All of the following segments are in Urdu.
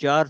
4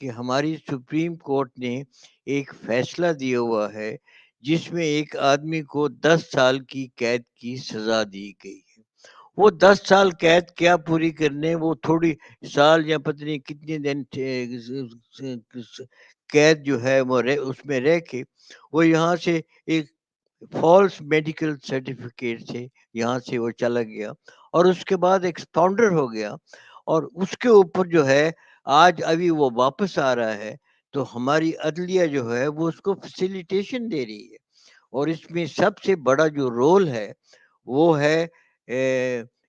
کہ ہماری سپریم کورٹ نے ایک فیصلہ دیا ہوا ہے جس میں ایک آدمی کو 10 سال کی قید کی سزا دی گئی ہے. وہ 10 سال قید کیا پوری کرنے, وہ تھوڑی سال یا پتہ نہیں کتنے دن قید جو ہے وہ اس میں رہ کے وہ یہاں سے ایک فالس میڈیکل سرٹیفکیٹ سے یہاں سے وہ چلا گیا اور اس کے بعد ایکسپاؤنڈر ہو گیا, اور اس کے اوپر جو ہے آج ابھی وہ واپس آ رہا ہے. تو ہماری عدلیہ جو ہے وہ اس کو فیسیلیٹیشن دے رہی ہے, اور اس میں سب سے بڑا جو رول ہے وہ ہے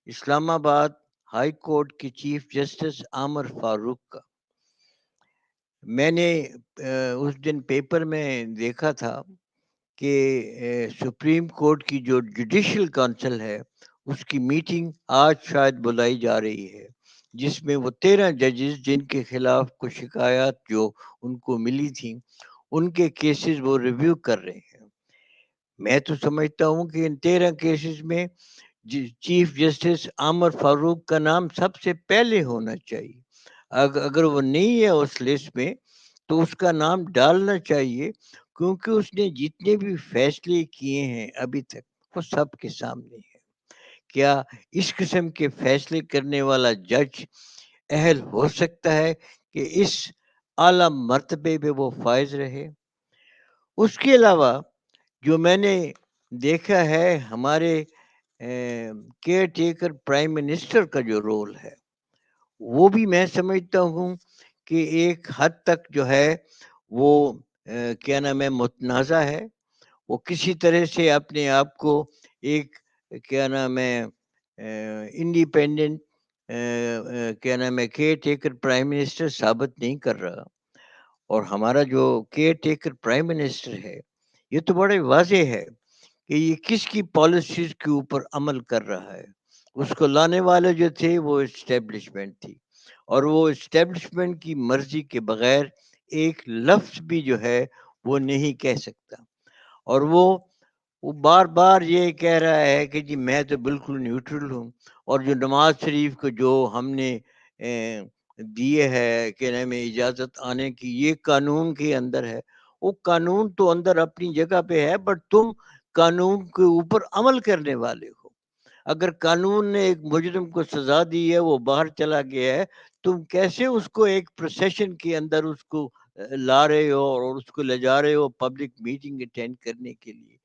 اسلام آباد ہائی کورٹ کے چیف جسٹس عامر فاروق کا. میں نے اس دن پیپر میں دیکھا تھا کہ سپریم کورٹ کی جو جوڈیشل کونسل ہے اس کی میٹنگ آج شاید بلائی جا رہی ہے, جس میں وہ 13 ججز جن کے خلاف کچھ شکایات جو ان کو ملی تھیں ان کے کیسز وہ ریویو کر رہے ہیں. میں تو سمجھتا ہوں کہ ان 13 کیسز میں چیف جسٹس عامر فاروق کا نام سب سے پہلے ہونا چاہیے. اگر وہ نہیں ہے اس لسٹ میں تو اس کا نام ڈالنا چاہیے, کیونکہ اس نے جتنے بھی فیصلے کیے ہیں ابھی تک وہ سب کے سامنے ہے. کیا اس قسم کے فیصلے کرنے والا جج اہل ہو سکتا ہے کہ اس اعلیٰ مرتبے پہ وہ فائز رہے؟ اس کے علاوہ جو میں نے دیکھا ہے ہمارے کیئر ٹیکر پرائم منسٹر کا جو رول ہے وہ بھی میں سمجھتا ہوں کہ ایک حد تک جو ہے وہ کیا نام ہے متنازع ہے. وہ کسی طرح سے اپنے آپ کو ایک کیا نام ہے انڈیپینڈنٹ کیا نام ہے کیئر ٹیکر پرائم منسٹر ثابت نہیں کر رہا. اور ہمارا جو کیئر ٹیکر پرائم منسٹر ہے یہ تو بڑے واضح ہے کہ یہ کس کی پالیسیز کے اوپر عمل کر رہا ہے. اس کو لانے والے جو تھے وہ اسٹیبلشمنٹ تھی, اور وہ اسٹیبلشمنٹ کی مرضی کے بغیر ایک لفظ بھی جو ہے وہ نہیں کہہ سکتا. اور وہ بار بار یہ کہہ رہا ہے کہ جی میں تو بالکل نیوٹرل ہوں, اور جو نواز شریف کو جو ہم نے دیے ہے کہ میں اجازت آنے کی یہ قانون کے اندر ہے. وہ قانون تو اندر اپنی جگہ پہ ہے, بٹ تم قانون کے اوپر عمل کرنے والے ہو. اگر قانون نے ایک مجرم کو سزا دی ہے, وہ باہر چلا گیا ہے, تم کیسے اس کو ایک پروسیشن کے اندر اس کو لا رہے ہو اور اس کو لے جا رہے ہو پبلک میٹنگ اٹینڈ کرنے کے لیے؟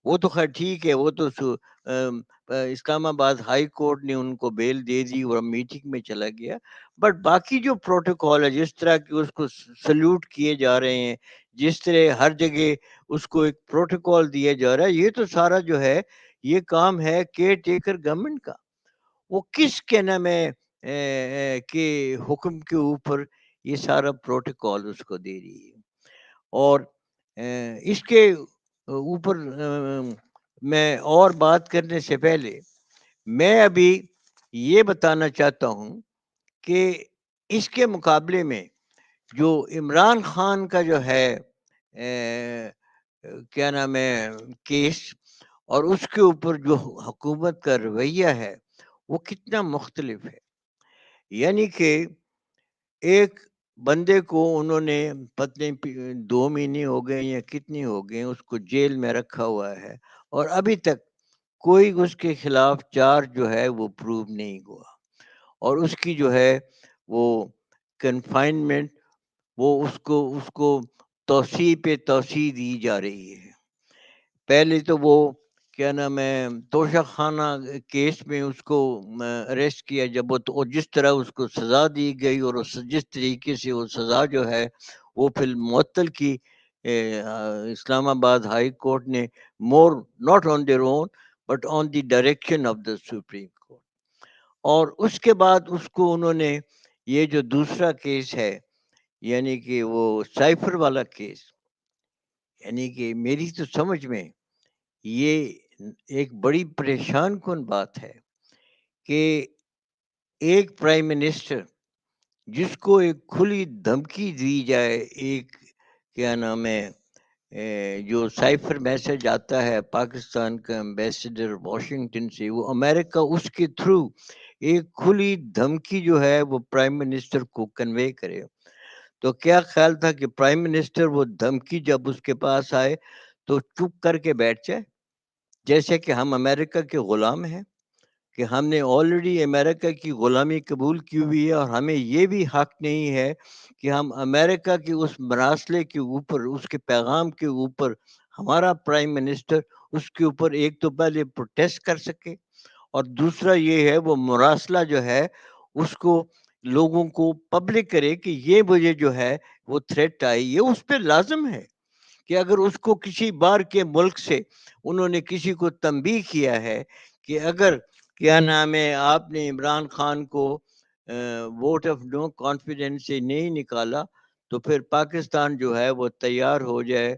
وہ تو خیر ٹھیک ہے, وہ تو اسلام آباد ہائی کورٹ نے ان کو بیل دے دی اور میٹنگ میں چلا گیا. بٹ باقی جو پروٹوکول ہے, جس طرح کی اس کو سلیوٹ کیے جا رہے ہیں, جس طرح ہر جگہ اس کو ایک پروٹوکول دیا جا رہا ہے, یہ تو سارا جو ہے یہ کام ہے کیئر ٹیکر گورنمنٹ کا. وہ کس کے نام ہے کہ حکم کے اوپر یہ سارا پروٹوکول اس کو دے رہی ہے. اور اس کے اوپر میں اور بات کرنے سے پہلے میں ابھی یہ بتانا چاہتا ہوں کہ اس کے مقابلے میں جو عمران خان کا جو ہے کیا نام ہے کیس, اور اس کے اوپر جو حکومت کا رویہ ہے وہ کتنا مختلف ہے. یعنی کہ ایک بندے کو انہوں نے پتہ 2 مہینے ہو گئے یا کتنی ہو گئے اس کو جیل میں رکھا ہوا ہے, اور ابھی تک کوئی اس کے خلاف چارج جو ہے وہ پروو نہیں ہوا, اور اس کی جو ہے وہ کنفائنمنٹ وہ اس کو توسیع پہ توسیع دی جا رہی ہے. پہلے تو وہ کیا نام ہے توشہ خانہ کیس میں اس کو اریسٹ کیا, جب وہ جس طرح اس کو سزا دی گئی اور جس طریقے سے وہ سزا جو ہے وہ پھر معطل کی اسلام آباد ہائی کورٹ نے, more not on their own but on the direction of the supreme court. اور اس کے بعد اس کو انہوں نے یہ جو دوسرا کیس ہے یعنی کہ وہ سائفر والا کیس, یعنی کہ میری تو سمجھ میں یہ ایک بڑی پریشان کن بات ہے کہ ایک پرائم منسٹر جس کو ایک کھلی دھمکی دی جائے, ایک کیا نام ہے جو سائفر میسج آتا ہے پاکستان کا ایمبیسڈر واشنگٹن سے, وہ امریکہ اس کے تھرو ایک کھلی دھمکی جو ہے وہ پرائم منسٹر کو کنوے کرے, تو کیا خیال تھا کہ پرائم منسٹر وہ دھمکی جب اس کے پاس آئے تو چپ کر کے بیٹھ جائے، جیسے کہ ہم امریکہ کے غلام ہیں، کہ ہم نے آلریڈی امریکہ کی غلامی قبول کی ہوئی ہے، اور ہمیں یہ بھی حق نہیں ہے کہ ہم امریکہ کی اس مراسلے کے اوپر، اس کے پیغام کے اوپر ہمارا پرائم منسٹر اس کے اوپر ایک تو پہلے پروٹیسٹ کر سکے، اور دوسرا یہ ہے وہ مراسلہ جو ہے اس کو لوگوں کو پبلک کرے کہ یہ مجھے جو ہے وہ تھریٹ آئی، یہ اس پہ لازم ہے کہ اگر اس کو کسی بار کے ملک سے انہوں نے کسی کو تنبیہ کیا ہے کہ اگر کیا نام ہے آپ نے عمران خان کو ووٹ آف نو کانفیڈنس سے نہیں نکالا تو پھر پاکستان جو ہے وہ تیار ہو جائے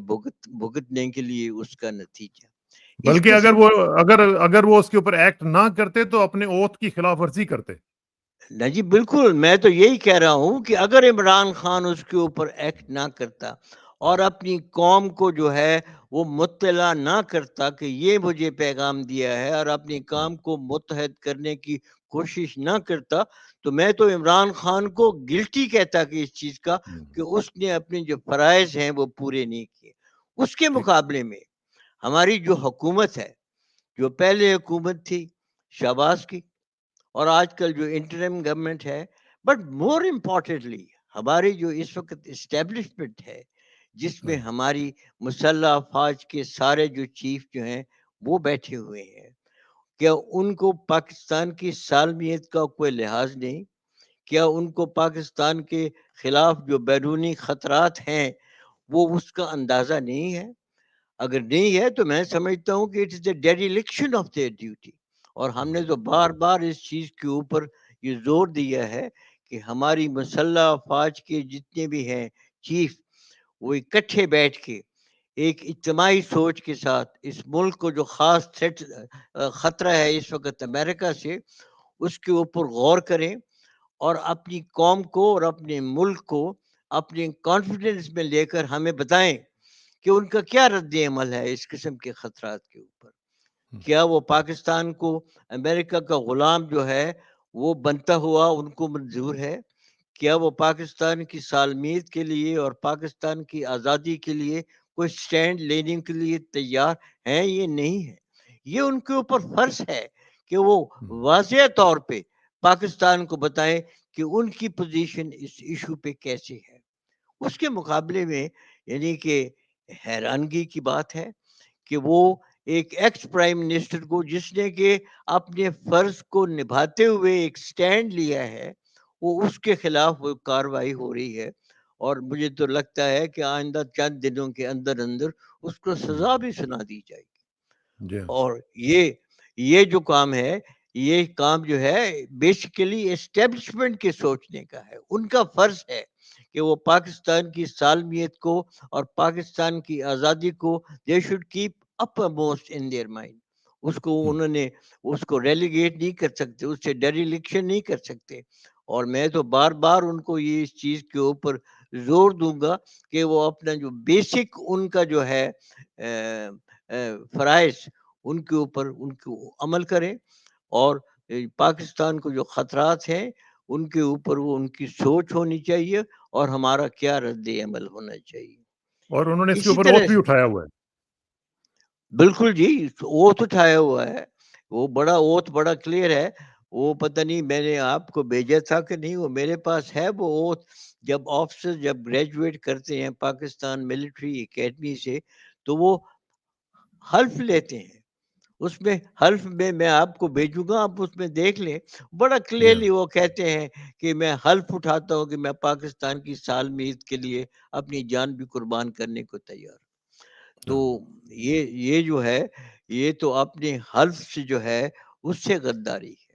بھگتنے کے لیے اس کا نتیجہ. اس بلکہ قسم اگر وہ اس کے اوپر ایکٹ نہ کرتے تو اپنے اوتھ کی خلاف ورزی کرتے. نہ جی بالکل، میں تو یہی کہہ رہا ہوں کہ اگر عمران خان اس کے اوپر ایکٹ نہ کرتا اور اپنی قوم کو جو ہے وہ مطلع نہ کرتا کہ یہ مجھے پیغام دیا ہے، اور اپنی قوم کو متحد کرنے کی کوشش نہ کرتا، تو میں تو عمران خان کو گلٹی کہتا کہ اس چیز کا کہ اس نے اپنے جو فرائض ہیں وہ پورے نہیں کیے. اس کے مقابلے میں ہماری جو حکومت ہے، جو پہلے حکومت تھی شہباز کی اور آج کل جو انٹرم گورنمنٹ ہے، بٹ مور امپورٹنٹلی ہماری جو اس وقت اسٹیبلشمنٹ ہے جس میں ہماری مسلح افواج کے سارے جو چیف جو ہیں وہ بیٹھے ہوئے ہیں، کیا ان کو پاکستان کی سالمیت کا کوئی لحاظ نہیں؟ کیا ان کو پاکستان کے خلاف جو بیرونی خطرات ہیں وہ اس کا اندازہ نہیں ہے؟ اگر نہیں ہے تو میں سمجھتا ہوں کہ it is a dereliction of their duty. اور ہم نے تو بار بار اس چیز کے اوپر یہ زور دیا ہے کہ ہماری مسلح افواج کے جتنے بھی ہیں چیف، وہ اکٹھے بیٹھ کے ایک اجتماعی سوچ کے ساتھ اس ملک کو جو خاص خطرہ ہے اس وقت امریکہ سے، اس کے اوپر غور کریں اور اپنی قوم کو اور اپنے ملک کو اپنے کانفیڈنس میں لے کر ہمیں بتائیں کہ ان کا کیا رد عمل ہے اس قسم کے خطرات کے اوپر. کیا وہ پاکستان کو امریکہ کا غلام جو ہے وہ بنتا ہوا ان کو منظور ہے؟ کیا وہ پاکستان کی سالمیت کے لیے اور پاکستان کی آزادی کے لیے کوئی سٹینڈ لینے کے لیے تیار ہیں؟ یہ نہیں ہے. یہ ان کے اوپر فرض ہے کہ وہ واضح طور پہ پاکستان کو بتائیں کہ ان کی پوزیشن اس ایشو پہ کیسے ہے. اس کے مقابلے میں یعنی کہ حیرانگی کی بات ہے کہ وہ ایک ایکس پرائم منسٹر کو جس نے کہ اپنے فرض کو نبھاتے ہوئے ایک سٹینڈ لیا ہے، وہ اس کے خلاف وہ کاروائی ہو رہی ہے، اور مجھے تو لگتا ہے کہ آئندہ چند دنوں کے اندر اندر اس کو سزا بھی سنا دی جائے گی. اور یہ جو کام ہے، یہ کام جو ہے بیسیکلی اسٹیبلشمنٹ کے سوچنے کا ہے. ان کا فرض ہے کہ وہ پاکستان کی سالمیت کو اور پاکستان کی آزادی کو they should keep uppermost in their mind. اس کو انہوں نے اس کو ریلیگیٹ نہیں کر سکتے، اس سے ڈیریلیکشن نہیں کر سکتے. اور میں تو بار بار ان کو یہ اس چیز کے اوپر زور دوں گا کہ وہ اپنا جو بیسک ان کا جو ہے فرائض ان کے اوپر ان کو عمل کریں، اور پاکستان کو جو خطرات ہیں ان کے اوپر وہ ان کی سوچ ہونی چاہیے اور ہمارا کیا رد عمل ہونا چاہیے. اور انہوں نے اس کے اسی اوپر طرح اوتھ بھی اٹھایا ہوا ہے. بالکل جی، اوتھ اٹھایا ہوا ہے. وہ بڑا اوتھ بڑا کلیئر ہے. وہ پتہ نہیں میں نے آپ کو بھیجا تھا کہ نہیں، وہ میرے پاس ہے. وہ اوتھ جب آفیسر جب گریجویٹ کرتے ہیں پاکستان ملٹری اکیڈمی سے تو وہ حلف لیتے ہیں. اس میں حلف میں آپ کو بھیجوں گا، آپ اس میں دیکھ لیں. بڑا کلیئرلی وہ کہتے ہیں کہ میں حلف اٹھاتا ہوں کہ میں پاکستان کی سالمیت کے لیے اپنی جان بھی قربان کرنے کو تیار. تو یہ جو ہے یہ تو اپنے حلف سے جو ہے اس سے غداری ہے.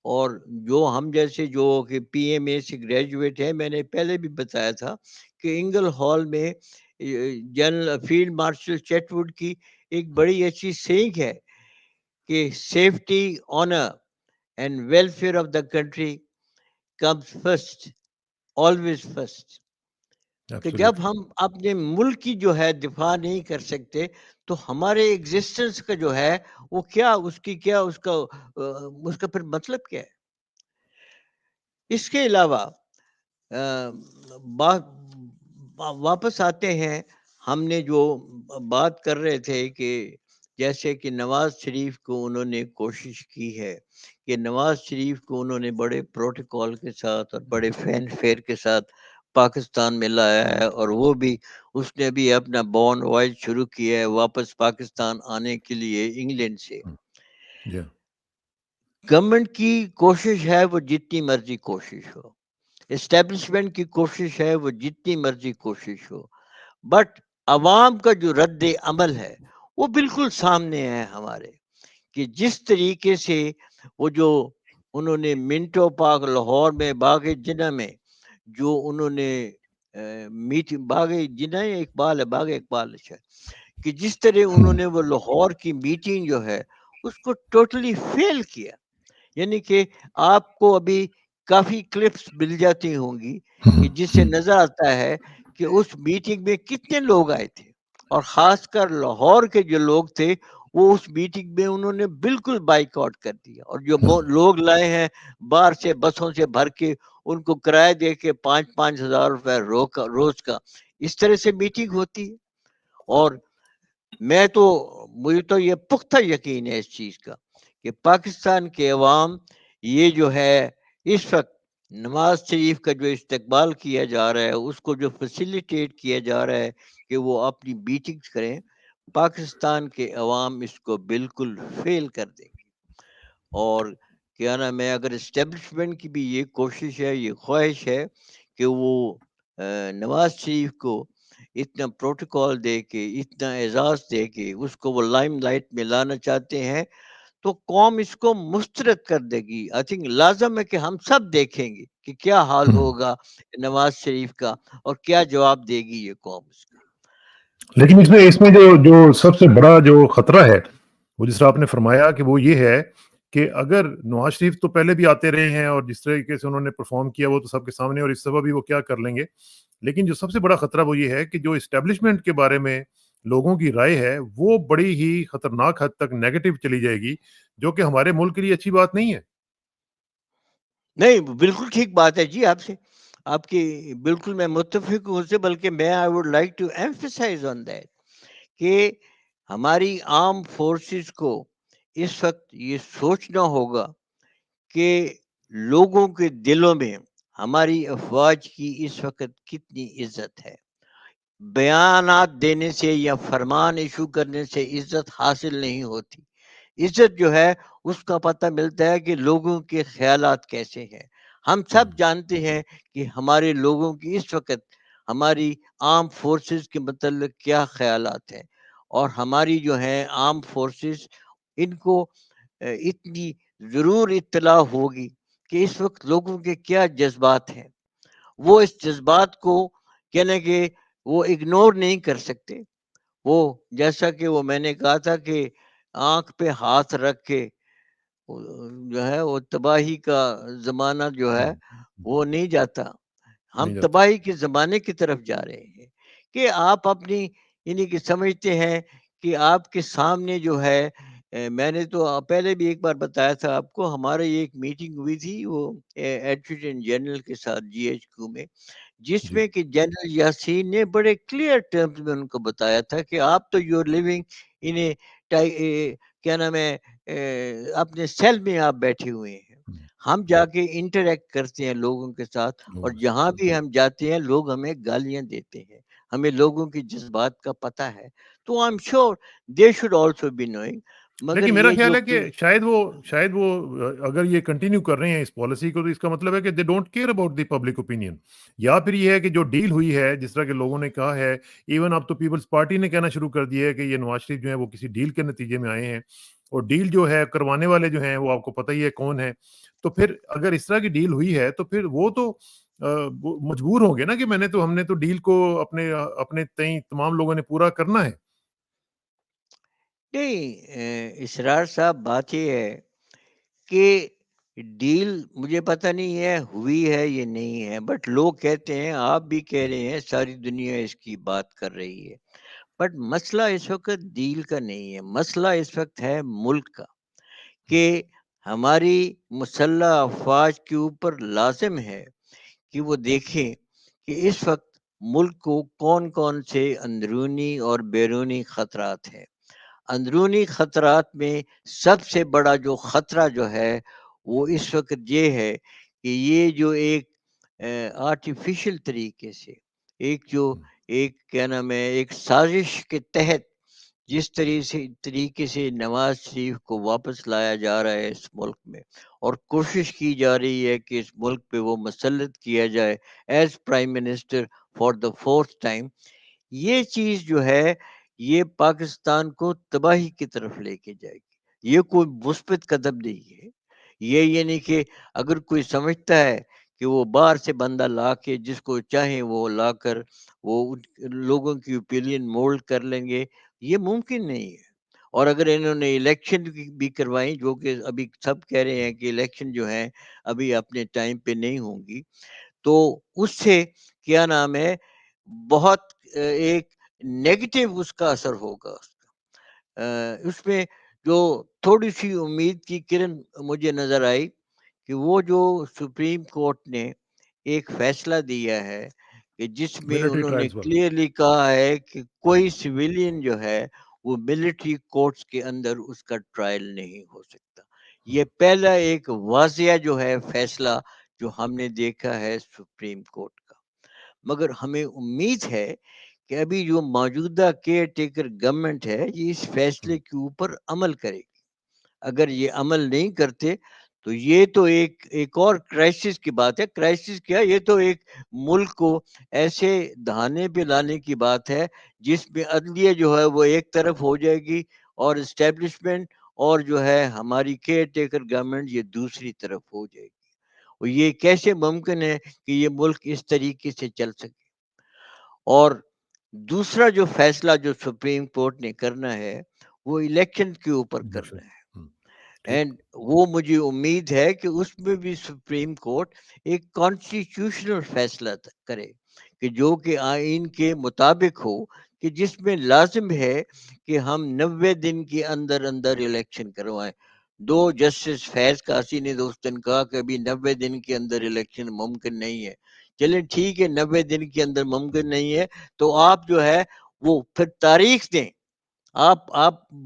اور جو ہم جیسے جو کہ پی ایم اے سے گریجویٹ ہے، میں نے پہلے بھی بتایا تھا کہ انگل ہال میں general field marshal chat would کی ایک بڑی اچھی سینگ ہے کہ safety, honour and welfare of the country comes first, always first. کہ جب ہم اپنے ملک کی جو ہے دفاع نہیں کر سکتے تو ہمارے ایگزسٹنس کا جو ہے وہ کیا، اس کی کیا اس کا پھر مطلب کیا ہے. اس کے علاوہ واپس آتے ہیں. ہم نے جو بات کر رہے تھے کہ جیسے کہ نواز شریف کو انہوں نے کوشش کی ہے کہ نواز شریف کو انہوں نے بڑے پروٹوکول کے ساتھ اور بڑے فین فیئر کے ساتھ پاکستان میں لایا ہے, اور وہ بھی اس نے بھی اپنا بون وائز شروع کیا ہے واپس پاکستان آنے کے لیے انگلینڈ سے. جی گورنمنٹ کی کوشش ہے وہ جتنی مرضی کوشش ہو, اسٹیبلشمنٹ کی کوشش ہے وہ جتنی مرضی کوشش ہو, بٹ عوام کا جو رد عمل ہے وہ بالکل سامنے ہے ہمارے, کہ جس طریقے سے وہ جو انہوں نے منٹو پارک لاہور میں باغ جنہ میں جو انہوں نے میٹنگ باغ جنہ باغ اقبال ہے کہ جس طرح انہوں نے وہ لاہور کی میٹنگ جو ہے اس کو ٹوٹلی فیل کیا. یعنی کہ آپ کو ابھی کافی کلپس مل جاتی ہوں گی کہ جس سے نظر آتا ہے کہ اس میٹنگ میں کتنے لوگ آئے تھے, اور خاص کر لاہور کے جو لوگ تھے وہ اس میٹنگ میں انہوں نے بالکل بائیک آؤٹ کر دیا, اور جو لوگ لائے ہیں باہر سے بسوں سے بھر کے ان کو کرایہ دے کے 5,000 روپے روز کا, اس طرح سے میٹنگ ہوتی ہے. اور مجھے تو یہ پختہ یقین ہے اس چیز کا کہ پاکستان کے عوام یہ جو ہے اس وقت نواز شریف کا جو استقبال کیا جا رہا ہے اس کو جو فیسیلیٹیٹ کیا جا رہا ہے کہ وہ اپنی میٹنگز کریں, پاکستان کے عوام اس کو بالکل فیل کر دیں گے. اور کیا نام ہے, اگر اسٹیبلشمنٹ کی بھی یہ کوشش ہے, یہ خواہش ہے کہ وہ نواز شریف کو اتنا پروٹوکول دے کے اتنا اعزاز دے کے اس کو وہ لائم لائٹ میں لانا چاہتے ہیں, تو قوم اس کو مسترد کر دے گی. آئی تھنک لازم ہے کہ ہم سب دیکھیں گے کہ کیا حال ہوگا نواز شریف کا اور کیا جواب دے گی یہ قوم اس کا. لیکن اس میں جو سب سے بڑا جو خطرہ ہے وہ جس طرح آپ نے فرمایا کہ وہ یہ ہے کہ اگر نواز شریف تو پہلے بھی آتے رہے ہیں اور جس طریقے سے انہوں نے پرفارم کیا وہ تو سب کے سامنے, اور اس سبب بھی وہ کیا کر لیں گے, لیکن جو سب سے بڑا خطرہ وہ یہ ہے کہ جو اسٹیبلشمنٹ کے بارے میں لوگوں کی رائے ہے وہ بڑی ہی خطرناک حد تک نیگیٹو چلی جائے گی, جو کہ ہمارے ملک کے لیے اچھی بات نہیں ہے. نہیں, بالکل ٹھیک بات ہے جی, آپ کی بالکل میں متفق ہوں سے, بلکہ میں I would like to emphasize on that کہ ہماری آرم فورسز کو اس وقت یہ سوچنا ہوگا کہ لوگوں کے دلوں میں ہماری افواج کی اس وقت کتنی عزت ہے. بیانات دینے سے یا فرمان ایشو کرنے سے عزت حاصل نہیں ہوتی. عزت جو ہے اس کا پتہ ملتا ہے کہ لوگوں کے خیالات کیسے ہیں. ہم سب جانتے ہیں کہ ہمارے لوگوں کی اس وقت ہماری آرم فورسز کے متعلق کیا خیالات ہیں, اور ہماری جو ہیں آرم فورسز ان کو اتنی ضرور اطلاع ہوگی کہ اس وقت لوگوں کے کیا جذبات ہیں. وہ اس جذبات کو کہنے کہ وہ اگنور نہیں کر سکتے. وہ جیسا کہ وہ میں نے کہا تھا کہ آنکھ پہ ہاتھ رکھ کے جو ہے وہ تباہی کا زمانہ جو ہے وہ نہیں جاتا. ہم نہیں جاتا. تباہی کے زمانے کی طرف جا رہے ہیں کہ آپ اپنی یعنی کہ سمجھتے ہیں کہ آپ کے سامنے جو ہے, میں نے تو پہلے بھی ایک بار بتایا تھا آپ کو, ہمارے ایک میٹنگ ہوئی تھی وہ ایڈجوٹنٹ جنرل کے ساتھ GHQ میں, جس جی میں کہ جنرل یاسین نے بڑے کلیئر ٹرمز میں ان کو بتایا تھا کہ آپ تو یو آر لیونگ ان کیا نام ہے اپنے سیل میں آپ بیٹھے ہوئے ہیں, ہم جا کے انٹریکٹ کرتے ہیں لوگوں کے ساتھ, اور جہاں بھی ہم جاتے ہیں لوگ ہمیں گالیاں دیتے ہیں, ہمیں لوگوں کی جذبات کا پتہ ہے, تو I am sure they should also be knowing. مگر لیکن میرا یہ خیال جو ہے کہ شاید وہ اگر یہ کنٹینیو کر رہے ہیں اس پالیسی کو, تو اس کا مطلب ہے کہ they don't care about the public opinion, یا پھر یہ ہے کہ جو ڈیل ہوئی ہے جس طرح کے لوگوں نے کہا ہے, ایون اب تو پیپلز پارٹی نے کہنا شروع کر دیا ہے کہ یہ نواز شریف جو ہے وہ کسی ڈیل کے نتیجے میں آئے ہیں, اور ڈیل جو ہے کروانے والے جو ہیں وہ آپ کو پتہ ہی ہے کون ہے. تو پھر اگر اس طرح کی ڈیل ہوئی ہے تو پھر وہ تو مجبور ہوں گے نا کہ ہم نے تو ڈیل کو اپنے تئیں تمام لوگوں نے پورا کرنا ہے. نہیں اسرار صاحب, بات یہ ہے کہ ڈیل مجھے پتہ نہیں ہے ہوئی ہے یہ نہیں ہے, بٹ لوگ کہتے ہیں, آپ بھی کہہ رہے ہیں, ساری دنیا اس کی بات کر رہی ہے, بٹ مسئلہ اس وقت ڈیل کا نہیں ہے, مسئلہ اس وقت ہے ملک کا, کہ ہماری مسلح افواج کے اوپر لازم ہے کہ وہ دیکھیں کہ اس وقت ملک کو کون کون سے اندرونی اور بیرونی خطرات ہیں. اندرونی خطرات میں سب سے بڑا جو خطرہ جو ہے وہ اس وقت یہ ہے کہ یہ جو ایک آرٹیفیشل طریقے سے ایک کیا نام ہے ایک سازش کے تحت جس طریقے سے نواز شریف کو واپس لایا جا رہا ہے اس ملک میں اور کوشش کی جا رہی ہے کہ اس ملک پہ وہ مسلط کیا جائے as prime minister for the 4th time. یہ چیز جو ہے یہ پاکستان کو تباہی کی طرف لے کے جائے گی. یہ کوئی مثبت قدم نہیں ہے. یہ یعنی کہ اگر کوئی سمجھتا ہے کہ وہ باہر سے بندہ لا کے جس کو چاہیں وہ لا کر وہ لوگوں کی اوپینین مولڈ کر لیں گے, یہ ممکن نہیں ہے. اور اگر انہوں نے الیکشن بھی کروائی, جو کہ ابھی سب کہہ رہے ہیں کہ الیکشن جو ہیں ابھی اپنے ٹائم پہ نہیں ہوں گی, تو اس سے کیا نام ہے بہت ایک نیگیٹو اس کا اثر ہوگا. اس میں جو تھوڑی سی امید کی کرن مجھے نظر آئی کہ وہ جو سپریم کورٹ نے ایک فیصلہ دیا ہے کہ جس میں ملٹری انہوں نے ٹرائلز والا. کلیئرلی کہا ہے کہ کوئی سویلین جو ہے وہ ملٹری کورٹس کے اندر اس کا ٹرائل نہیں ہو سکتا. یہ پہلا ایک واضح جو ہے فیصلہ جو ہم نے دیکھا ہے سپریم کورٹ کا. مگر ہمیں امید ہے کہ ابھی جو موجودہ کیئر ٹیکر گورنمنٹ ہے یہ اس فیصلے کے اوپر عمل کرے گی. اگر یہ عمل نہیں کرتے تو یہ تو ایک اور کرائسس کی بات ہے. کرائسس کیا, یہ تو ایک ملک کو ایسے دہانے پہ لانے کی بات ہے جس میں عدلیہ جو ہے وہ ایک طرف ہو جائے گی اور اسٹیبلشمنٹ اور جو ہے ہماری کیئر ٹیکر گورنمنٹ یہ دوسری طرف ہو جائے گی. اور یہ کیسے ممکن ہے کہ یہ ملک اس طریقے سے چل سکے. اور دوسرا جو فیصلہ جو سپریم کورٹ نے کرنا ہے وہ الیکشن کے اوپر کرنا ہے. اینڈ وہ مجھے امید ہے کہ اس میں بھی سپریم کورٹ ایک کانسٹیٹیوشنل فیصلہ کرے کہ جو کہ آئین کے مطابق ہو, کہ جس میں لازم ہے کہ ہم 90 دن کے اندر الیکشن کروائیں. 2 جسٹس فیض قاسی نے اس دن کہا کہ ابھی 90 دن کے اندر الیکشن ممکن نہیں ہے. چلیں ٹھیک ہے, 90 دن کے اندر ممکن نہیں ہے تو آپ جو ہے وہ پھر تاریخ دیں, آپ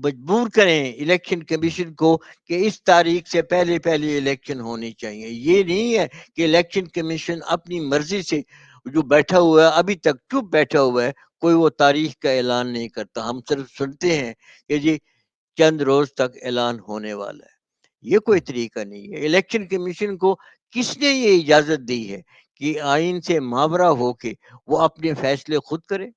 مجبور کریں الیکشن کمیشن کو کہ اس تاریخ سے پہلے الیکشن ہونی چاہیے. یہ نہیں ہے کہ الیکشن کمیشن اپنی مرضی سے جو بیٹھا ہوا ہے ابھی تک چپ بیٹھا ہوا ہے, کوئی وہ تاریخ کا اعلان نہیں کرتا. ہم صرف سنتے ہیں کہ جی چند روز تک اعلان ہونے والا ہے. یہ کوئی طریقہ نہیں ہے. الیکشن کمیشن کو کس نے یہ اجازت دی ہے کہ آئین سے ماورا ہو کے وہ اپنے فیصلے خود کرے؟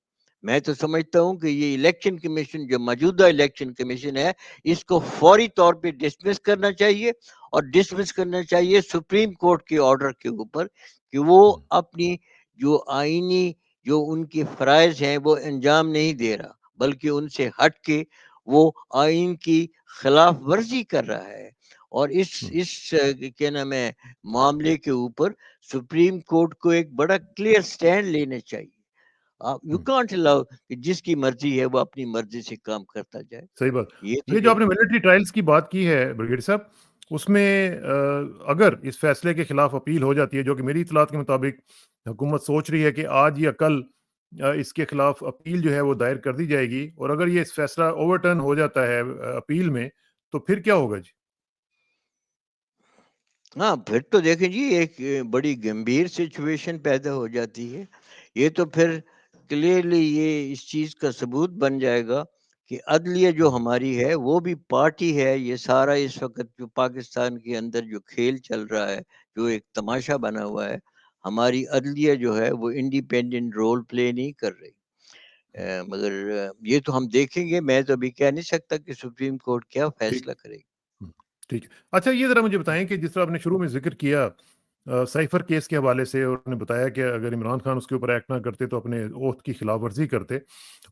میں تو سمجھتا ہوں کہ یہ الیکشن کمیشن جو موجودہ الیکشن کمیشن ہے اس کو فوری طور پہ ڈسمس کرنا چاہیے, اور ڈسمس کرنا چاہیے سپریم کورٹ کے آرڈر کے اوپر کہ وہ اپنی جو آئینی جو ان کی فرائض ہیں وہ انجام نہیں دے رہا, بلکہ ان سے ہٹ کے وہ آئین کی خلاف ورزی کر رہا ہے. اور اس کیا نام ہے معاملے کے اوپر سپریم کورٹ کو ایک بڑا کلیئر سٹینڈ لینا چاہیے. یو کانٹ الاؤ کہ جس کی مرضی ہے وہ اپنی مرضی سے کام کرتا جائے. صحیح بات. یہ یہ جو آپ نے ملٹری ٹرائلز کی بات کی ہے بریگیڈ صاحب, اس میں اگر اس فیصلے کے خلاف اپیل ہو جاتی ہے, جو کہ میری اطلاعات کے مطابق حکومت سوچ رہی ہے کہ آج یا کل اس کے خلاف اپیل جو ہے وہ دائر کر دی جائے گی, اور اگر یہ فیصلہ اوور ٹرن ہو جاتا ہے اپیل میں, تو پھر کیا ہوگا جی؟ ہاں پھر تو دیکھیں جی ایک بڑی گمبھیر سچویشن پیدا ہو جاتی ہے. یہ تو پھر کلیئرلی یہ اس چیز کا ثبوت بن جائے گا کہ عدلیہ جو ہماری ہے وہ بھی پارٹی ہے. یہ سارا اس وقت جو پاکستان کے اندر جو کھیل چل رہا ہے, جو ایک تماشا بنا ہوا ہے, ہماری عدلیہ جو ہے وہ انڈیپینڈنٹ رول پلے نہیں کر رہی. مگر یہ تو ہم دیکھیں گے. میں تو ابھی کہہ نہیں سکتا کہ سپریم کورٹ کیا فیصلہ کرے گی. ٹھیک ہے. اچھا یہ ذرا مجھے بتائیں کہ جس طرح آپ نے شروع میں ذکر کیا سائفر کیس کے حوالے سے, اور نے بتایا کہ اگر عمران خان اس کے اوپر ایکٹ نہ کرتے تو اپنے اوتھ کی خلاف ورزی کرتے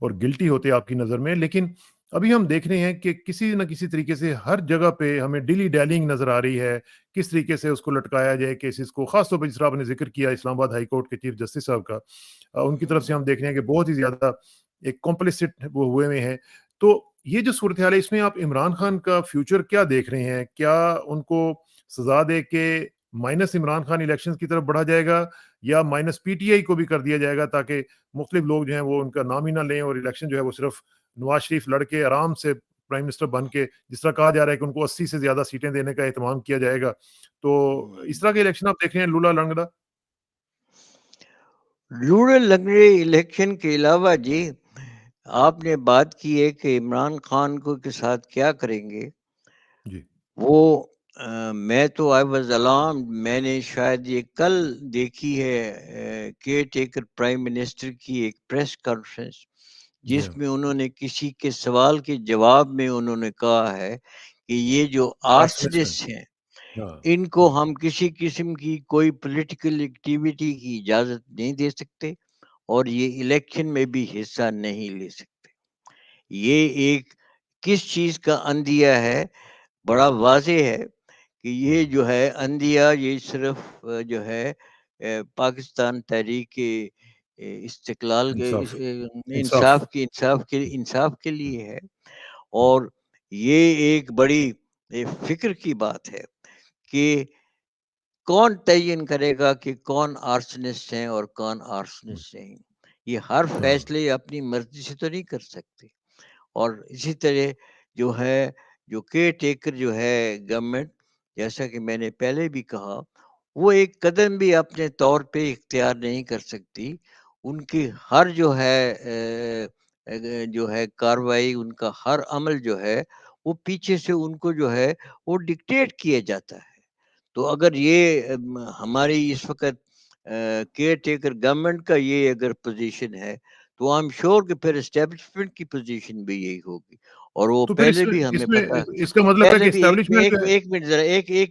اور گلٹی ہوتے آپ کی نظر میں, لیکن ابھی ہم دیکھ رہے ہیں کہ کسی نہ کسی طریقے سے ہر جگہ پہ ہمیں ڈیلی ڈیلنگ نظر آ رہی ہے, کس طریقے سے اس کو لٹکایا جائے کیسز کو. خاص طور پہ جس طرح آپ نے ذکر کیا اسلام آباد ہائی کورٹ کے چیف جسٹس صاحب کا, ان کی طرف سے ہم دیکھ رہے ہیں کہ بہت ہی زیادہ ایک کمپلسٹ وہ ہوئے ہوئے ہیں. تو یہ جو صورتحال ہے اس میں آپ عمران خان کا فیوچر کیا دیکھ رہے ہیں؟ کیا ان کو سزا دے کے مائنس عمران خان الیکشن کی طرف بڑھا جائے گا یا مائنس پی ٹی آئی کو بھی کر دیا جائے گا تاکہ مختلف لوگ جو ہیں وہ ان کا نام ہی نہ لیں اور الیکشن جو ہے وہ صرف نواز شریف لڑ کے آرام سے پرائم منسٹر بن کے، جس طرح کہا جا رہا ہے کہ ان کو 80 سے زیادہ سیٹیں دینے کا اہتمام کیا جائے گا. تو اس طرح کے الیکشن آپ دیکھ رہے ہیں لولا لنگڑا؟ رورل لنگڑے الیکشن کے علاوہ جی آپ نے بات کی ہے کہ عمران خان کو کے ساتھ کیا کریں گے. جی وہ میں تو آئی واز الارم، میں نے شاید یہ کل دیکھی ہے کیئر ٹیکر پرائم منسٹر کی ایک پریس کانفرنس جس میں انہوں نے کسی کے سوال کے جواب میں انہوں نے کہا ہے کہ یہ جو آرسنسٹ ہیں ان کو ہم کسی قسم کی کوئی پولیٹیکل ایکٹیویٹی کی اجازت نہیں دے سکتے اور یہ الیکشن میں بھی حصہ نہیں لے سکتے. یہ ایک کس چیز کا اندیہ ہے؟ بڑا واضح ہے کہ یہ جو ہے اندیہ یہ صرف جو ہے پاکستان تحریک استقلال کے انصاف کے لیے ہے. اور یہ ایک بڑی فکر کی بات ہے کہ کون تعین کرے گا کہ کون آرسنسٹ ہیں اور کون آرسنسٹ نہیں. یہ ہر فیصلے اپنی مرضی سے تو نہیں کر سکتے. اور اسی طرح جو ہے جو کیئر ٹیکر جو ہے گورنمنٹ، جیسا کہ میں نے پہلے بھی کہا، وہ ایک قدم بھی اپنے طور پہ اختیار نہیں کر سکتی. ان کی ہر جو ہے کاروائی، ان کا ہر عمل جو ہے وہ پیچھے سے ان کو جو ہے وہ ڈکٹیٹ کیا جاتا ہے. تو اگر یہ ہماری اس وقت کیئر ٹیکر گورنمنٹ کا یہ اگر پوزیشن ہے تو آئی ایم شیور کہ پھر اسٹیبلشمنٹ کی پوزیشن بھی یہی ہوگی. اور وہ تو پھر پہلے بھی ہمیں پتا، اس کا مطلب ہے کہ پہلے بھی اسٹیبلشمنٹ ایک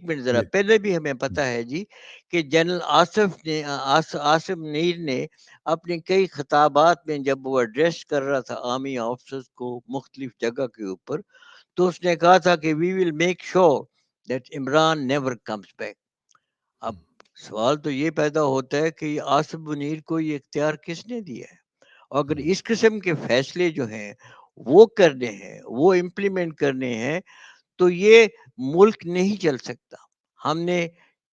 منٹ ذرا، پہلے بھی ہمیں پتا ہے جی کہ جنرل آصف منیر نے اپنے کئی خطابات میں جب وہ ایڈریس کر رہا تھا آرمی آفیسرز کو مختلف جگہ کے اوپر، تو اس نے کہا تھا کہ we will make sure that Imran never comes back. اب سوال تو یہ پیدا ہوتا ہے کہ آصف منیر کو یہ اختیار کس نے دیا ہے؟ اگر اس قسم کے فیصلے جو ہیں وہ کرنے ہیں، وہ امپلیمنٹ کرنے ہیں، تو یہ ملک نہیں چل سکتا. ہم نے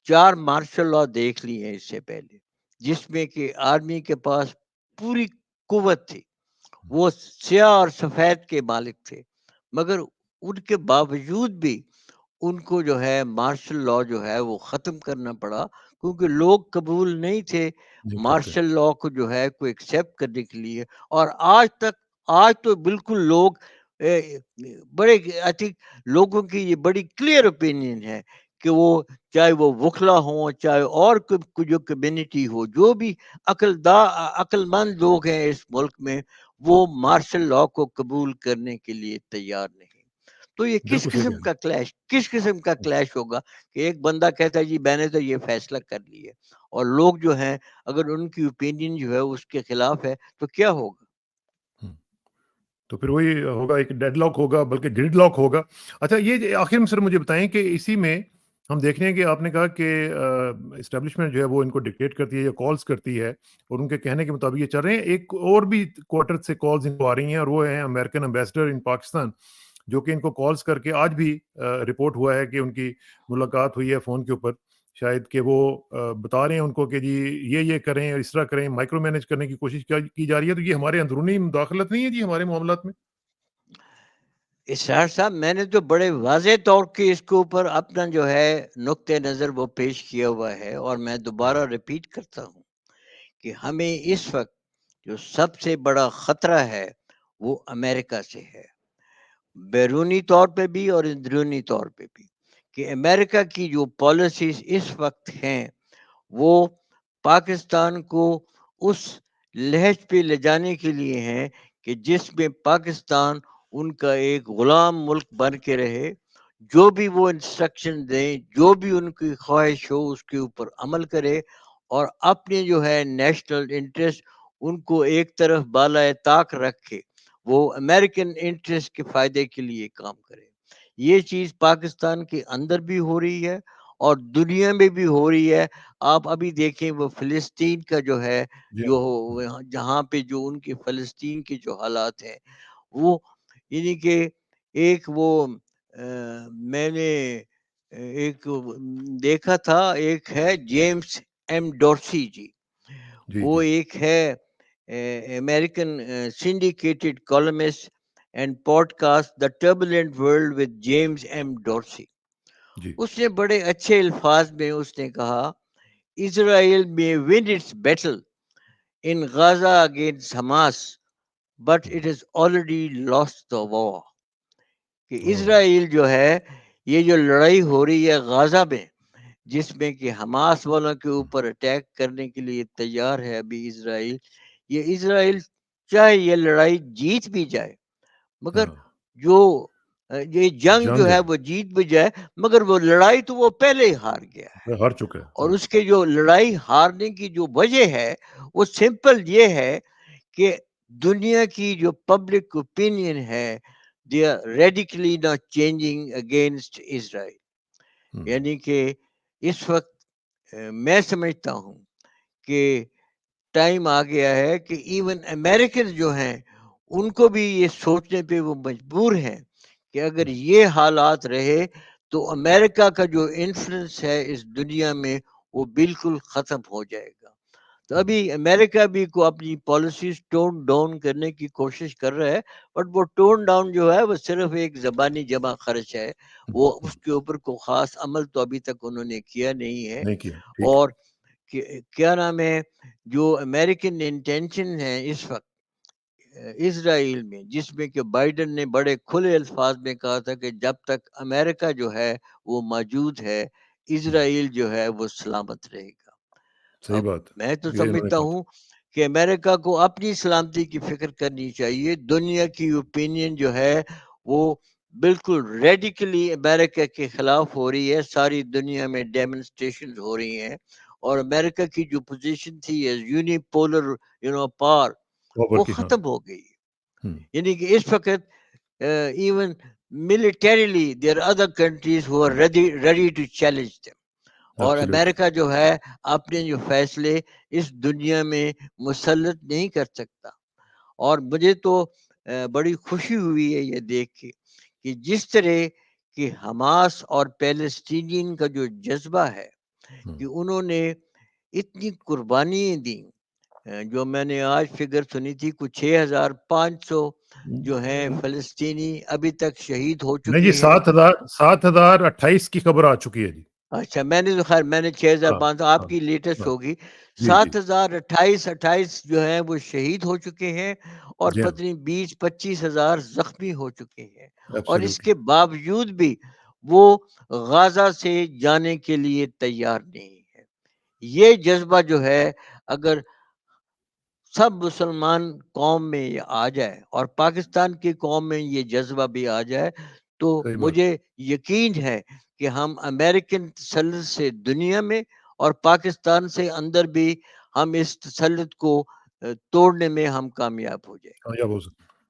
4 مارشل لا دیکھ لی ہیں اس سے پہلے، جس میں کہ آرمی کے پاس پوری قوت تھی، وہ سیاہ اور سفید کے مالک تھے، مگر ان کے باوجود بھی ان کو جو ہے مارشل لا جو ہے وہ ختم کرنا پڑا، کیونکہ لوگ قبول نہیں تھے مارشل لا کو جو ہے کوئی ایکسیپٹ کرنے کے لیے. اور آج تو بالکل لوگ بڑے آئی تھنک لوگوں کی یہ بڑی کلیئر اوپینین ہے کہ وہ چاہے وہ وکلا ہوں، چاہے اور جو کمیونٹی ہو، جو بھی عقل مند لوگ ہیں اس ملک میں، وہ مارشل لا کو قبول کرنے کے لیے تیار نہیں. تو یہ کس قسم کا کلیش ہوگا کہ ایک بندہ کہتا ہے جی میں نے تو یہ فیصلہ کر لیا، اور لوگ جو ہیں اگر ان کی اوپینین جو ہے اس کے خلاف ہے تو کیا ہوگا؟ تو پھر وہی ہوگا، ایک ڈیڈ لاک ہوگا، بلکہ گرڈ لاک ہوگا. اچھا، یہ آخر میں سر مجھے بتائیں کہ اسی میں ہم دیکھ رہے ہیں کہ آپ نے کہا کہ اسٹیبلشمنٹ جو ہے وہ ان کو ڈکٹیٹ کرتی ہے یا کالز کرتی ہے اور ان کے کہنے کے مطابق یہ چل رہے ہیں. ایک اور بھی کوارٹر سے کالز ان کو آ رہی ہیں اور وہ ہیں امریکن ایمبیسڈر ان پاکستان، جو کہ ان کو کالز کر کے آج بھی رپورٹ ہوا ہے کہ ان کی ملاقات ہوئی ہے فون کے اوپر، شاید کہ وہ بتا رہے ہیں ان کو کہ جی یہ کریں اور اس طرح کریں، مائکرو مینج کرنے کی کوشش کی جا رہی ہے. تو یہ ہمارے اندرونی مداخلت نہیں ہے جی ہمارے معاملات میں؟ اسرار صاحب، میں نے تو بڑے واضح طور کے اس کے اوپر اپنا جو ہے نقطۂ نظر وہ پیش کیا ہوا ہے، اور میں دوبارہ ریپیٹ کرتا ہوں کہ ہمیں اس وقت جو سب سے بڑا خطرہ ہے وہ امریکہ سے ہے، بیرونی طور پہ بھی اور اندرونی طور پہ بھی. کہ امریکہ کی جو پالیسیز اس وقت ہیں وہ پاکستان کو اس لہج پہ لے جانے کے لیے ہیں کہ جس میں پاکستان ان کا ایک غلام ملک بن کے رہے، جو بھی وہ انسٹرکشن دیں، جو بھی ان کی خواہش ہو اس کے اوپر عمل کرے، اور اپنے جو ہے نیشنل انٹرسٹ ان کو ایک طرف بالائے طاق رکھ کے وہ امریکن انٹرسٹ کے فائدے کے لیے کام کرے. یہ چیز پاکستان کے اندر بھی ہو رہی ہے اور دنیا میں بھی ہو رہی ہے. آپ ابھی دیکھیں وہ فلسطین کا جو ہے، جو جہاں پہ جو ان کے فلسطین کے جو حالات ہیں، وہ یعنی کہ ایک وہ میں نے ایک دیکھا تھا، ایک ہے جیمس ایم ڈورسی جی، جی وہ جی ایک ہے American syndicated columnist and podcast the turbulent world with James M Dorsey. جی اس نے بڑے اچھے الفاظ میں اس نے کہا اسرائیل میں won its battle in Gaza against Hamas, but it has already lost the war. کہ اسرائیل جو ہے، یہ جو لڑائی ہو رہی ہے غازہ میں، جس میں کہ حماس والوں کے اوپر اٹیک کرنے کے لیے تیار ہے ابھی اسرائیل، یہ اسرائیل چاہے یہ لڑائی جیت بھی جائے، مگر جو یہ جنگ جو ہے وہ جیت بھی جائے، مگر وہ لڑائی تو وہ پہلے ہی ہار گیا ہے. ہار چکا ہے. اور اس کے جو لڑائی ہارنے کی جو وجہ ہے وہ سمپل یہ ہے کہ دنیا کی جو پبلک اوپینین ہے they are radically not changing against Israel. یعنی کہ اس وقت میں سمجھتا ہوں کہ ٹائم آ گیا ہے کہ ایون امریکن جو ہیں ان کو بھی یہ سوچنے پہ وہ مجبور ہیں کہ اگر یہ حالات رہے تو امریکہ کا جو انفلوئنس ہے اس دنیا میں وہ بالکل ختم ہو جائے گا. تو ابھی امریکہ بھی کو اپنی پالیسیز ٹون ڈاؤن کرنے کی کوشش کر رہا ہے، بٹ وہ ٹون ڈاؤن جو ہے وہ صرف ایک زبانی جمع خرچ ہے، وہ اس کے اوپر کو خاص عمل تو ابھی تک انہوں نے کیا نہیں ہے. اور کیا نام ہے، جو امریکن انٹینشن ہے اس وقت اسرائیل میں، جس میں کہ بائیڈن نے بڑے کھلے الفاظ میں کہا تھا کہ جب تک امریکہ جو ہے وہ موجود ہے اسرائیل جو ہے وہ سلامت رہے گا. اب میں تو سمجھتا ہوں کہ امریکہ کو اپنی سلامتی کی فکر کرنی چاہیے. دنیا کی اوپینین جو ہے وہ بالکل ریڈیکلی امریکہ کے خلاف ہو رہی ہے، ساری دنیا میں ڈیمونسٹریشن ہو رہی ہیں، اور امریکہ کی جو پوزیشن تھی ایز یونی پولر پار وہ ختم ہو گئی. یعنی کہ اس وقت even militarily there other countries who are ready to challenge them. اور امریکہ جو ہے اپنے جو فیصلے اس دنیا میں مسلط نہیں کر سکتا. اور مجھے تو بڑی خوشی ہوئی ہے یہ دیکھ کے کہ جس طرح کہ حماس اور پیلسٹینین کا جو جذبہ ہے کہ انہوں نے اتنی قربانیاں دی. جو میں نے آج فگر سنی تھی کچھ 6500 جو ہیں فلسطینی ابھی تک شہید ہو چکے ہیں. 7,028 کی خبر آ چکی ہے جی. اچھا میں نے تو خیر میں نے 6500 آپ کی لیٹسٹ ہوگی. 7,028 جو ہیں وہ شہید ہو چکے ہیں اور پتنی 20-25 ہزار زخمی ہو چکے ہیں. اور اس کے باوجود بھی وہ غازہ سے جانے کے لیے تیار نہیں ہے. یہ جذبہ جو ہے اگر سب مسلمان قوم میں یہ آ جائے اور پاکستان کی قوم میں یہ جذبہ بھی آ جائے تو مجھے یقین ہے کہ ہم امریکن تسلط سے دنیا میں اور پاکستان سے اندر بھی ہم اس تسلط کو توڑنے میں ہم کامیاب ہو جائیں.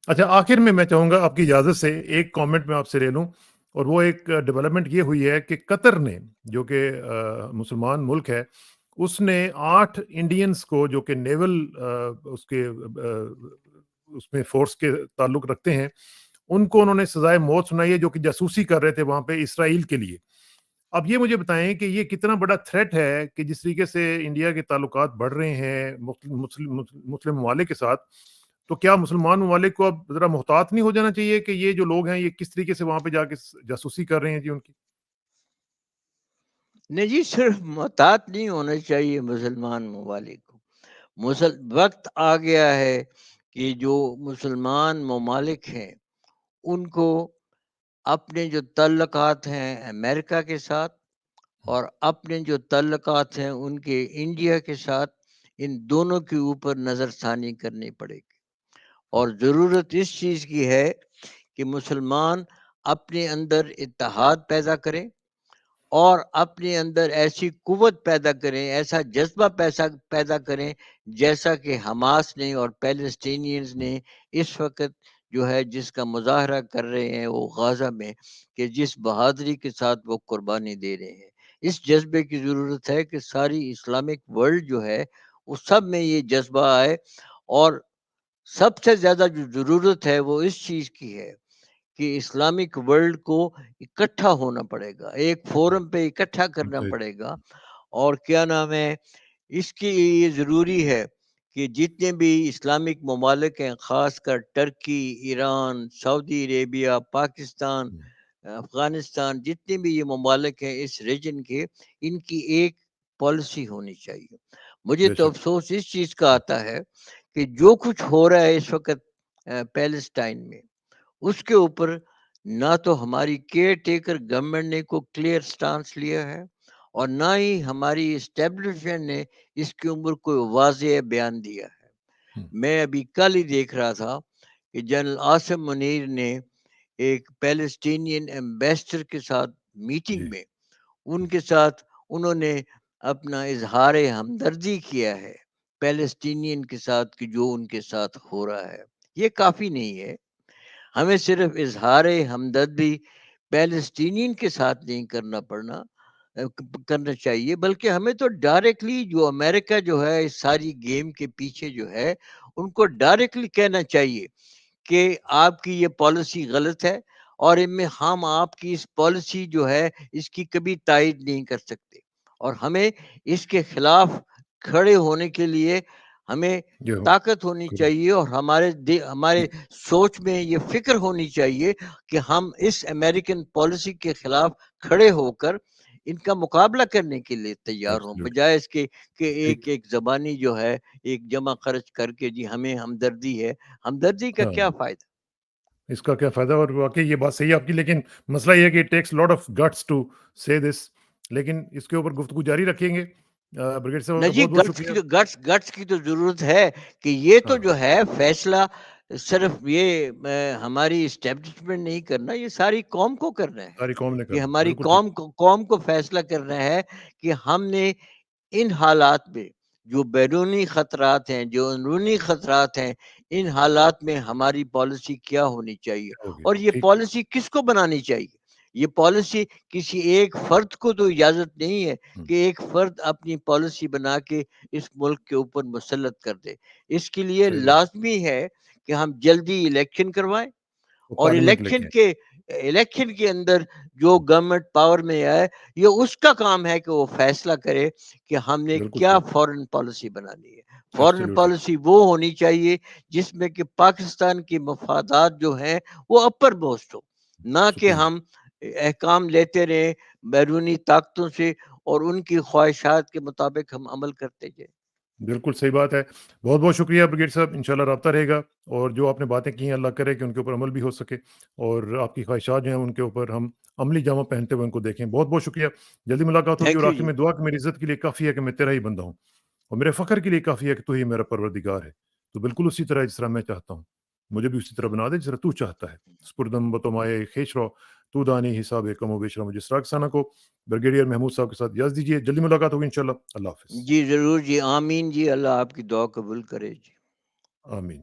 اچھا آخر میں میں چاہوں گا آپ کی اجازت سے ایک کامنٹ میں آپ سے لے لوں، اور وہ ایک ڈیولپمنٹ یہ ہوئی ہے کہ قطر نے جو کہ مسلمان ملک ہے اس نے 8 انڈینز کو جو کہ نیول اس میں فورس کے تعلق رکھتے ہیں ان کو انہوں نے سزائے موت سنائی ہے جو کہ جاسوسی کر رہے تھے وہاں پہ اسرائیل کے لیے. اب یہ مجھے بتائیں کہ یہ کتنا بڑا تھریٹ ہے کہ جس طریقے سے انڈیا کے تعلقات بڑھ رہے ہیں مسلم ممالک کے ساتھ، تو کیا مسلمان ممالک کو اب ذرا محتاط نہیں ہو جانا چاہیے کہ یہ جو لوگ ہیں یہ کس طریقے سے وہاں پہ جا کے جاسوسی کر رہے ہیں جی ان کی؟ نہیں جی، صرف محتاط نہیں ہونا چاہیے مسلمان ممالک کو. وقت آ گیا ہے کہ جو مسلمان ممالک ہیں ان کو اپنے جو تعلقات ہیں امریکہ کے ساتھ اور اپنے جو تعلقات ہیں ان کے انڈیا کے ساتھ، ان دونوں کے اوپر نظر ثانی کرنی پڑے گی. اور ضرورت اس چیز کی ہے کہ مسلمان اپنے اندر اتحاد پیدا کریں اور اپنے اندر ایسی قوت پیدا کریں، ایسا جذبہ پیدا کریں جیسا کہ حماس نے اور پیلسٹینینز نے اس وقت جو ہے جس کا مظاہرہ کر رہے ہیں وہ غازہ میں، کہ جس بہادری کے ساتھ وہ قربانی دے رہے ہیں. اس جذبے کی ضرورت ہے کہ ساری اسلامک ورلڈ جو ہے وہ سب میں یہ جذبہ آئے. اور سب سے زیادہ جو ضرورت ہے وہ اس چیز کی ہے کہ اسلامک ورلڈ کو اکٹھا ہونا پڑے گا، ایک فورم پہ اکٹھا کرنا متحد پڑے گا. اور کیا نام ہے، اس کی یہ ضروری ہے کہ جتنے بھی اسلامک ممالک ہیں، خاص کر ٹرکی، ایران، سعودی عربیہ، پاکستان، افغانستان، جتنے بھی یہ ممالک ہیں اس ریجن کے، ان کی ایک پالیسی ہونی چاہیے. مجھے بے تو شک افسوس اس چیز کا آتا ہے کہ جو کچھ ہو رہا ہے اس وقت پیلسٹائن میں، اس کے اوپر نہ تو ہماری کیئر ٹیکر گورنمنٹ نے کوئی کلیئر سٹانس لیا ہے، اور نہ ہی ہماری اسٹیبلشمنٹ نے اس کے اوپر کوئی واضح بیان دیا ہے. میں ابھی کل ہی دیکھ رہا تھا کہ جنرل عاصم منیر نے ایک پیلسٹینین ایمبیسڈر کے ساتھ میٹنگ میں ان کے ساتھ انہوں نے اپنا اظہار ہمدردی کیا ہے پیلسٹینین کے ساتھ کہ جو ان کے ساتھ ہو رہا ہے. یہ کافی نہیں ہے. ہمیں صرف اظہار ہمدردی پیلسٹینین کے ساتھ نہیں کرنا چاہیے، بلکہ ہمیں تو ڈائریکٹلی جو امریکہ جو ہے اس ساری گیم کے پیچھے جو ہے، ان کو ڈائریکٹلی کہنا چاہیے کہ آپ کی یہ پالیسی غلط ہے، اور ان میں ہم آپ کی اس پالیسی جو ہے اس کی کبھی تائید نہیں کر سکتے، اور ہمیں اس کے خلاف کھڑے ہونے کے لیے ہمیں طاقت ہونی چاہیے، اور ہمارے سوچ میں یہ فکر ہونی چاہیے کہ ہم اس امریکن پالیسی کے خلاف کھڑے ہو کر ان کا مقابلہ کرنے کے لیے تیار ہوں، بجائے اس کے کہ ایک زبانی جو ہے ایک جمع خرچ کر کے جی ہمیں ہمدردی ہے. ہمدردی کا کیا فائدہ؟ اس کا کیا فائدہ؟ اور واقعی یہ بات صحیح ہے آپ کی، لیکن مسئلہ یہ ہے کہ takes lot of guts to say this. لیکن اس کے اوپر گفتگو جاری رکھیں گے. بریگیڈ صاحب کا جی، بہت بہت شکریہ. گٹس کی تو ضرورت ہے کہ یہ تو جو ہے فیصلہ صرف یہ ہماری اسٹیبلشمنٹ نہیں کرنا، یہ ساری قوم کو کرنا ہے. ساری قوم نے یہ کرنا، ہماری بالکل ٹھیک. قوم کو فیصلہ کرنا ہے کہ ہم نے ان حالات میں جو بیرونی خطرات ہیں، جو اندرونی خطرات ہیں، ان حالات میں ہماری پالیسی کیا ہونی چاہیے، اور یہ پالیسی کس کو بنانی چاہیے. یہ پالیسی کسی ایک فرد کو تو اجازت نہیں ہے کہ ایک فرد اپنی پالیسی بنا کے اس ملک کے اوپر مسلط کر دے. اس کے لیے لازمی ہے کہ ہم جلدی الیکشن کروائیں، اور الیکشن کے اندر جو گورنمنٹ پاور میں آئے، یہ اس کا کام ہے کہ وہ فیصلہ کرے کہ ہم نے کیا فورن پالیسی بنانی ہے. فورن پالیسی وہ ہونی چاہیے جس میں کہ پاکستان کی مفادات جو ہیں وہ اپر موسٹ ہو، نہ کہ ہم احکام لیتے رہے بیرونی طاقتوں سے اور ان کی خواہشات کے مطابق ہم عمل کرتے جائیں. بالکل صحیح بات ہے. بہت بہت شکریہ بریگیڈ صاحب. انشاءاللہ رابطہ رہے گا، اور جو آپ نے باتیں کی ہیں اللہ کرے کہ ان کے اوپر عمل بھی ہو سکے، اور آپ کی خواہشات جو ہیں ان کے اوپر ہم عملی جامہ پہنتے ہوئے ان کو دیکھیں. بہت بہت شکریہ. جلدی ملاقات ہوگی. اور آخر میں دعا کہ میری عزت کے لیے کافی ہے کہ میں تیرا ہی بندہ ہوں، اور میرے فخر کے لیے کافی ہے کہ تو ہی میرا پروردگار ہے. تو بالکل اسی طرح جس طرح میں چاہتا ہوں مجھے بھی اسی طرح بنا دے جس طرح تو چاہتا ہے. سپردم بتمائے خیش رو تو دانی حساب کم و بیش رو. مجھے اسراق ثانہ کو بریگیڈیئر محمود صاحب کے ساتھ اجازت دیجیے. جلدی ملاقات ہوگی انشاءاللہ. اللہ حافظ. جی ضرور جی، آمین جی. اللہ آپ کی دعا قبول کرے جی. آمین.